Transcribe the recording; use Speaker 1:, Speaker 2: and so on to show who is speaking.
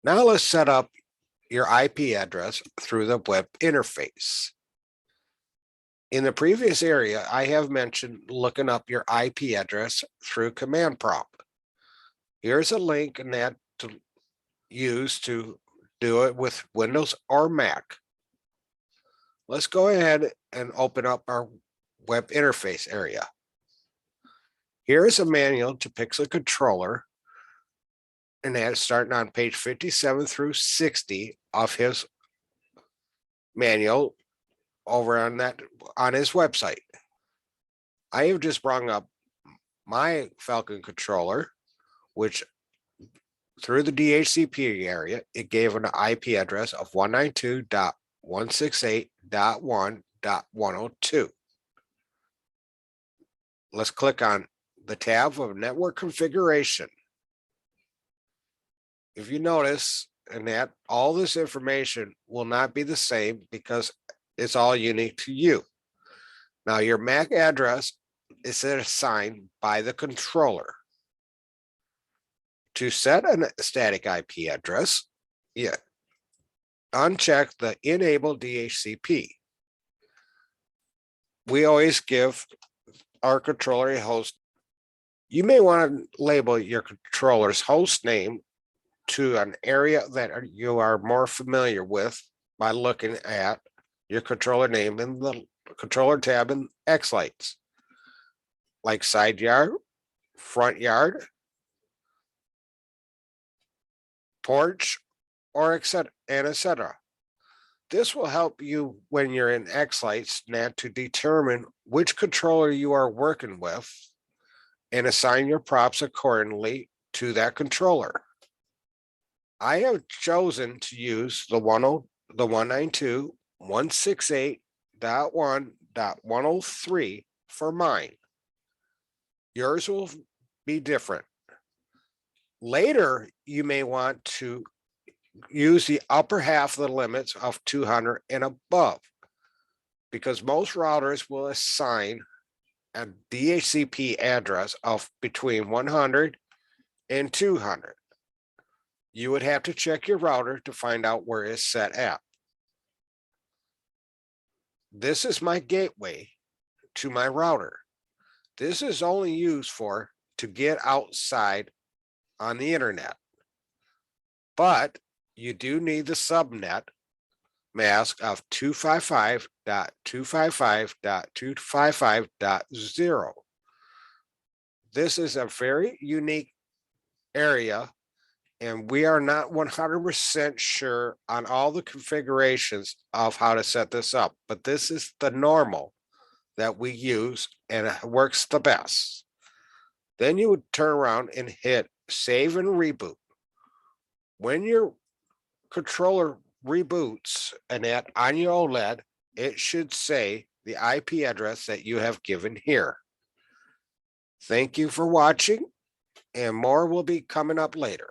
Speaker 1: Now let's set up your IP address through the web interface. In the previous area, I have mentioned looking up your IP address through command prompt. Here's a link in that to use to do it with Windows or Mac. Let's go ahead and open up our web interface area. Here is a manual to pick a controller, and that's starting on page 57 through 60 of his manual over on his website. I have just brought up my Falcon controller, which through the DHCP area, it gave an IP address of 192.168.1.102. Let's click on the tab of network configuration. If you notice, and that all this information will not be the same because it's all unique to you. Now your MAC address is assigned by the controller. To set a static IP address, uncheck the Enable DHCP. We always give our controller a host. You may want to label your controller's host name to an area that you are more familiar with by looking at your controller name in the controller tab in Xlights, like side yard, front yard, porch, or etc. This will help you when you're in Xlights to determine which controller you are working with and assign your props accordingly to that controller. I have chosen to use the 192.168.1.103 for mine. Yours will be different. Later, you may want to use the upper half of the limits of 200 and above, because most routers will assign a DHCP address of between 100 and 200. You would have to check your router to find out where it's set at. This is my gateway to my router. This is only used to get outside on the internet. But you do need the subnet mask of 255.255.255.0. This is a very unique area, and we are not 100% sure on all the configurations of how to set this up, but this is the normal that we use, and it works the best. Then you would turn around and hit save and reboot. When your controller reboots and that on your OLED, it should say the IP address that you have given here. Thank you for watching, and more will be coming up later.